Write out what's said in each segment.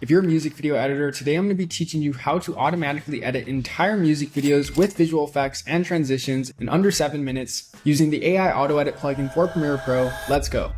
If you're a music video editor, today I'm going to be teaching you how to automatically edit entire music videos with visual effects and transitions in under 7 minutes using the AI AutoEdit plugin for Premiere Pro. Let's go.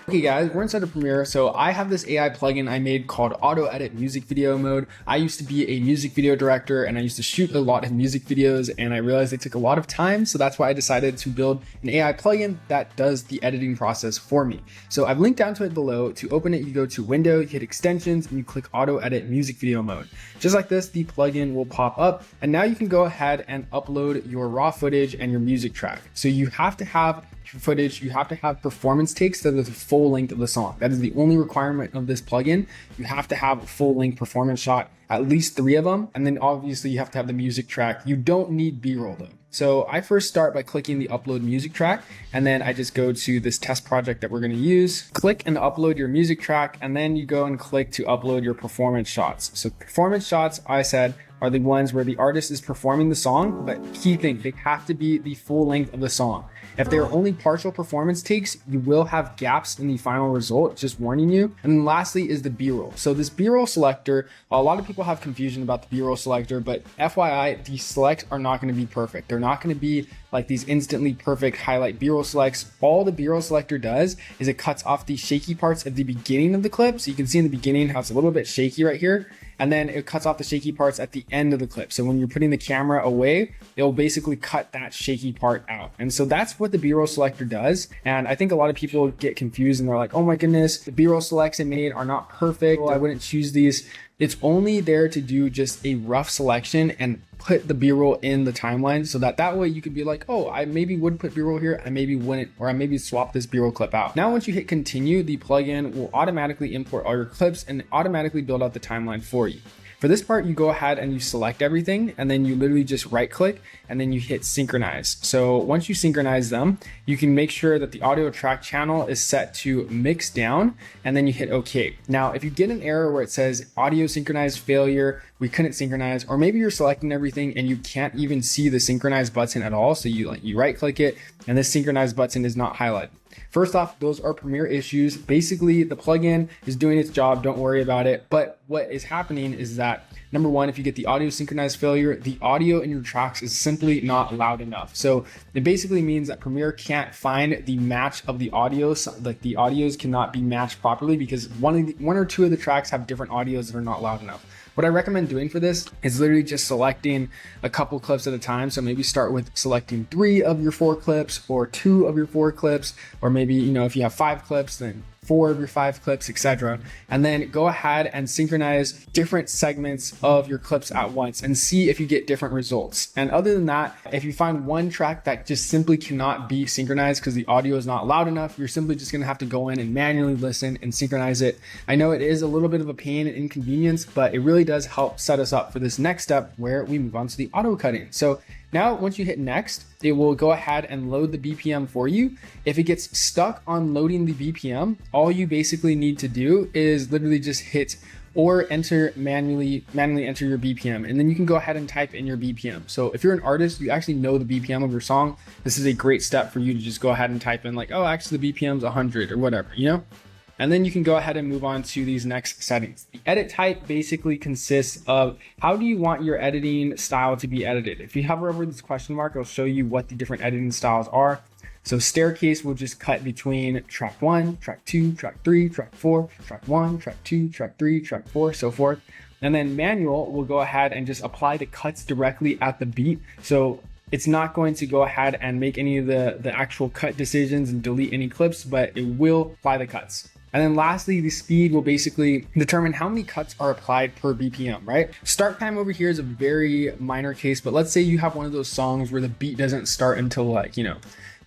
Okay guys, we're inside of Premiere. So I have this AI plugin I made called AutoEdit Music Video Mode. I used to be a music video director and I used to shoot a lot of music videos, and I realized they took a lot of time. So that's why I decided to build an AI plugin that does the editing process for me. So I've linked down to it below. To open it, you go to Window, you hit Extensions, and you click AutoEdit Music Video Mode. Just like this, the plugin will pop up, and now you can go ahead and upload your raw footage and your music track. So you have to have footage, you have to have performance takes that are the full length of the song. That is the only requirement of this plugin. You have to have a full length performance shot, at least 3 of them. And then obviously you have to have the music track. You don't need B-roll though. So I first start by clicking the upload music track, and then I just go to this test project that we're going to use, click and upload your music track, and then you go and click to upload your performance shots. So performance shots, I said, are the ones where the artist is performing the song, but key thing, they have to be the full length of the song. If they are only partial performance takes, you will have gaps in the final result, just warning you. And then lastly is the B-roll. So this B-roll selector, a lot of people have confusion about the B-roll selector, but FYI, the selects are not going to be perfect. They're not going to be like these instantly perfect highlight B-roll selects. All the B-roll selector does is it cuts off the shaky parts at the beginning of the clip. So you can see in the beginning how it's a little bit shaky right here. And then it cuts off the shaky parts at the end of the clip. So when you're putting the camera away, it'll basically cut that shaky part out. And so that's what the B-roll selector does. And I think a lot of people get confused and they're like, oh my goodness, the B-roll selects I made are not perfect. I wouldn't choose these. It's only there to do just a rough selection and put the B-roll in the timeline so that way you could be like, oh, I maybe would put B-roll here, I maybe wouldn't, or I maybe swap this B-roll clip out. Now, once you hit continue, the plugin will automatically import all your clips and automatically build out the timeline for you. For this part, you go ahead and you select everything, and then you literally just right click and then you hit synchronize. So once you synchronize them, you can make sure that the audio track channel is set to mix down, and then you hit OK. Now, if you get an error where it says audio synchronize failure, we couldn't synchronize, or maybe you're selecting everything and you can't even see the synchronize button at all. So you right click it and this synchronize button is not highlighted. First off, those are Premiere issues. Basically, the plugin is doing its job. Don't worry about it. But what is happening is that, number one, if you get the audio synchronize failure, the audio in your tracks is simply not loud enough. So it basically means that Premiere can't find the match of the audios. Like the audios cannot be matched properly because one or two of the tracks have different audios that are not loud enough. What I recommend doing for this is literally just selecting a couple clips at a time. So maybe start with selecting 3 of your 4 clips or 2 of your 4 clips, or maybe, if you have 5 clips, then 4 of your 5 clips, etc. And then go ahead and synchronize different segments of your clips at once and see if you get different results. And other than that, if you find one track that just simply cannot be synchronized because the audio is not loud enough, you're simply just going to have to go in and manually listen and synchronize it. I know it is a little bit of a pain and inconvenience, but it really does help set us up for this next step where we move on to the auto cutting. So now, once you hit next, it will go ahead and load the BPM for you. If it gets stuck on loading the BPM, all you basically need to do is literally just hit or manually enter your BPM, and then you can go ahead and type in your BPM. So if you're an artist, you actually know the BPM of your song, this is a great step for you to just go ahead and type in like, oh, actually the BPM's 100 or whatever, And then you can go ahead and move on to these next settings. The edit type basically consists of how do you want your editing style to be edited. If you hover over this question mark, it'll show you what the different editing styles are. So staircase will just cut between track 1, track 2, track 3, track 4, track 1, track 2, track 3, track 4, so forth. And then manual will go ahead and just apply the cuts directly at the beat. So it's not going to go ahead and make any of the actual cut decisions and delete any clips, but it will apply the cuts. And then lastly, the speed will basically determine how many cuts are applied per BPM, right? Start time over here is a very minor case, but let's say you have one of those songs where the beat doesn't start until like,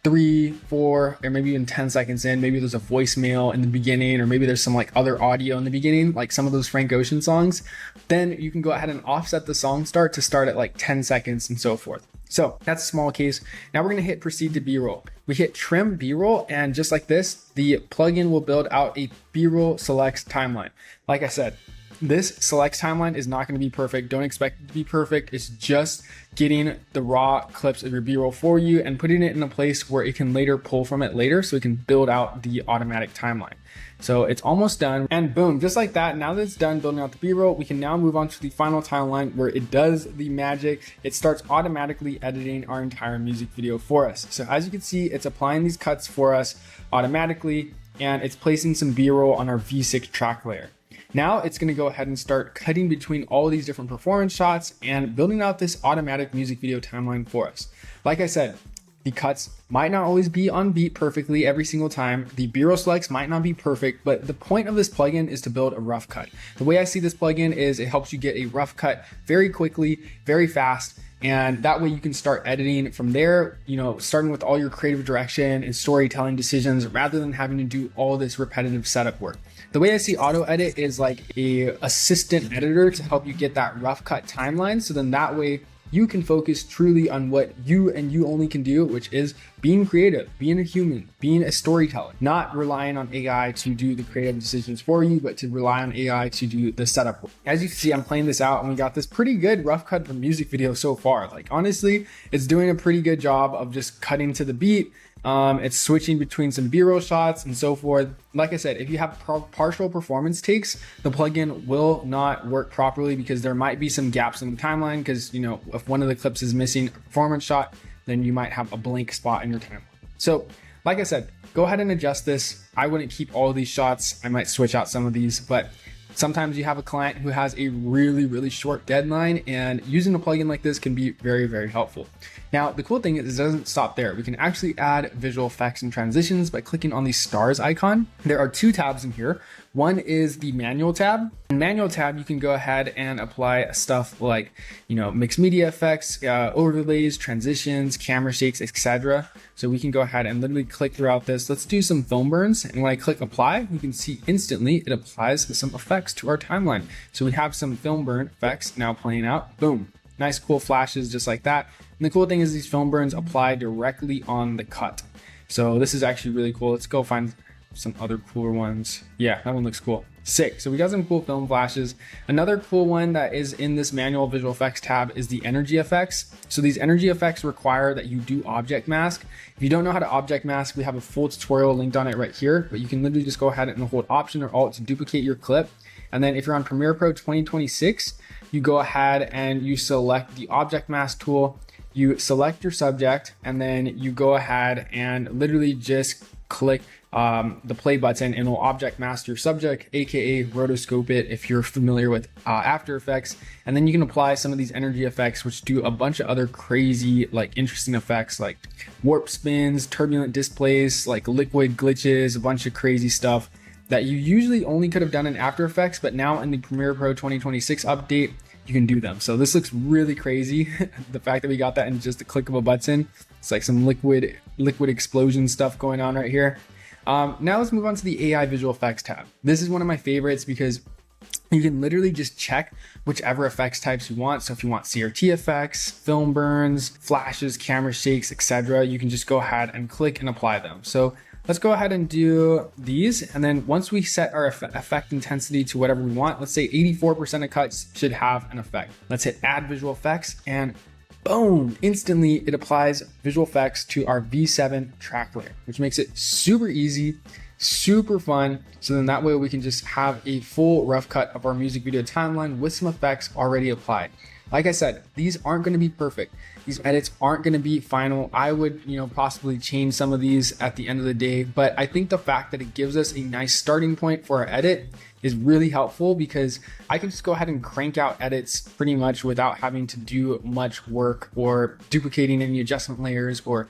3, 4, or maybe even 10 seconds in. Maybe there's a voicemail in the beginning, or maybe there's some like other audio in the beginning, like some of those Frank Ocean songs. Then you can go ahead and offset the song start to start at like 10 seconds and so forth. So that's a small case. Now we're gonna hit proceed to B-roll. we hit trim B-roll, and just like this, the plugin will build out a B-roll selects timeline. Like I said, this selects timeline is not going to be perfect. Don't expect it to be perfect. It's just getting the raw clips of your B-roll for you and putting it in a place where it can later pull from it later, so it can build out the automatic timeline. So it's almost done, and boom, just like that. Now that it's done building out the B-roll, we can now move on to the final timeline where it does the magic. It starts automatically editing our entire music video for us. So as you can see, it's applying these cuts for us automatically, and it's placing some B-roll on our V6 track layer. Now it's going to go ahead and start cutting between all these different performance shots and building out this automatic music video timeline for us. Like I said, the cuts might not always be on beat perfectly every single time. The B-roll selects might not be perfect, but the point of this plugin is to build a rough cut. The way I see this plugin is it helps you get a rough cut very quickly, very fast, and that way you can start editing from there, starting with all your creative direction and storytelling decisions rather than having to do all this repetitive setup work. The way I see AutoEdit is like a assistant editor to help you get that rough cut timeline. So then that way you can focus truly on what you and you only can do, which is being creative, being a human, being a storyteller, not relying on AI to do the creative decisions for you, but to rely on AI to do the setup work. As you can see, I'm playing this out and we got this pretty good rough cut for music video so far. Like honestly, it's doing a pretty good job of just cutting to the beat. It's switching between some B-roll shots and so forth. Like I said, if you have partial performance takes, the plugin will not work properly because there might be some gaps in the timeline because, if one of the clips is missing a performance shot, then you might have a blank spot in your timeline. So like I said, go ahead and adjust this. I wouldn't keep all of these shots. I might switch out some of these, but sometimes you have a client who has a really, really short deadline, and using a plugin like this can be very, very helpful. Now, the cool thing is it doesn't stop there. We can actually add visual effects and transitions by clicking on the stars icon. There are two tabs in here. One is the manual tab. In manual tab, you can go ahead and apply stuff like, mixed media effects, overlays, transitions, camera shakes, etc. So we can go ahead and literally click throughout this. Let's do some film burns. And when I click apply, you can see instantly it applies some effects to our timeline. So we have some film burn effects now playing out. Boom. Nice, cool flashes just like that. And the cool thing is these film burns apply directly on the cut. So this is actually really cool. Let's go find some other cooler ones. Yeah, that one looks cool. Sick. So we got some cool film flashes. Another cool one that is in this manual visual effects tab is the energy effects. So these energy effects require that you do object mask. If you don't know how to object mask, we have a full tutorial linked on it right here, but you can literally just go ahead and hold Option or Alt to duplicate your clip. And then if you're on Premiere Pro 2026, you go ahead and you select the object mask tool, you select your subject, and then you go ahead and literally just click the play button and it'll object mask your subject, aka rotoscope it if you're familiar with After Effects. And then you can apply some of these energy effects, which do a bunch of other crazy, interesting effects like warp spins, turbulent displays, liquid glitches, a bunch of crazy stuff that you usually only could have done in After Effects, but now in the Premiere Pro 2026 update, you can do them. So this looks really crazy. The fact that we got that in just a click of a button, it's like some liquid explosion stuff going on right here. Now let's move on to the AI visual effects tab. This is one of my favorites because you can literally just check whichever effects types you want. So if you want CRT effects, film burns, flashes, camera shakes, etc., you can just go ahead and click and apply them. So let's go ahead and do these. And then once we set our effect intensity to whatever we want, let's say 84% of cuts should have an effect. Let's hit add visual effects and boom, instantly it applies visual effects to our V7 track layer, which makes it super easy, super fun. So then that way we can just have a full rough cut of our music video timeline with some effects already applied. Like I said, these aren't going to be perfect. These edits aren't going to be final. I would, possibly change some of these at the end of the day, but I think the fact that it gives us a nice starting point for our edit is really helpful because I can just go ahead and crank out edits pretty much without having to do much work or duplicating any adjustment layers or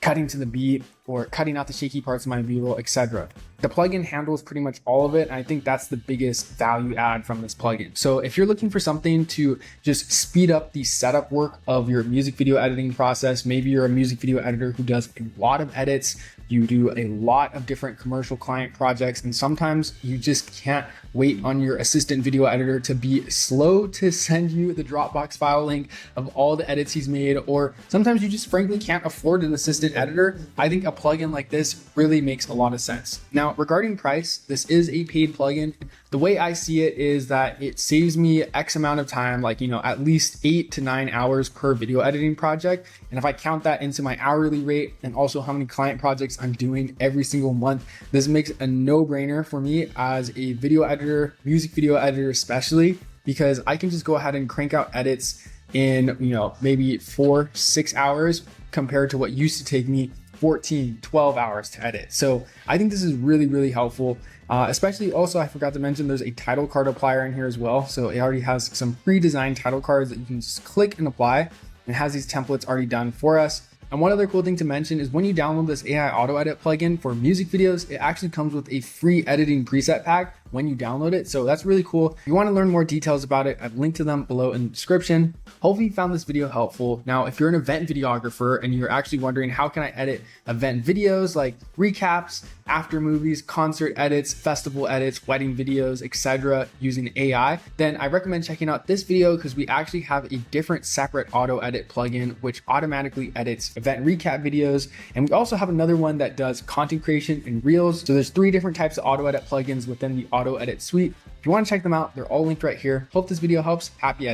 cutting to the beat or cutting out the shaky parts of my B-roll, etc. The plugin handles pretty much all of it. And I think that's the biggest value add from this plugin. So if you're looking for something to just speed up the setup work of your music video editing process, maybe you're a music video editor who does a lot of edits, you do a lot of different commercial client projects, and sometimes you just can't wait on your assistant video editor to be slow to send you the Dropbox file link of all the edits he's made, or sometimes you just frankly can't afford an assistant editor. I think a plugin like this really makes a lot of sense. Now, regarding price, this is a paid plugin. The way I see it is that it saves me X amount of time, like, at least 8 to 9 hours per video editing project. And if I count that into my hourly rate and also how many client projects I'm doing every single month, this makes a no-brainer for me as a video editor, music video editor especially, because I can just go ahead and crank out edits in, maybe 4-6 hours compared to what used to take me 14-12 hours to edit. So I think this is really, really helpful. Especially also, I forgot to mention there's a title card applier in here as well. So it already has some pre-designed title cards that you can just click and apply. It has these templates already done for us. And one other cool thing to mention is when you download this AI auto edit plugin for music videos, it actually comes with a free editing preset pack when you download it. So that's really cool. If you want to learn more details about it, I've linked to them below in the description. Hopefully you found this video helpful. Now, if you're an event videographer and you're actually wondering how can I edit event videos like recaps, after movies, concert edits, festival edits, wedding videos, etc. using AI, then I recommend checking out this video because we actually have a different separate auto edit plugin which automatically edits event recap videos. And we also have another one that does content creation and reels. So there's 3 different types of auto edit plugins within the auto edit suite. If you want to check them out, they're all linked right here. Hope this video helps. Happy editing.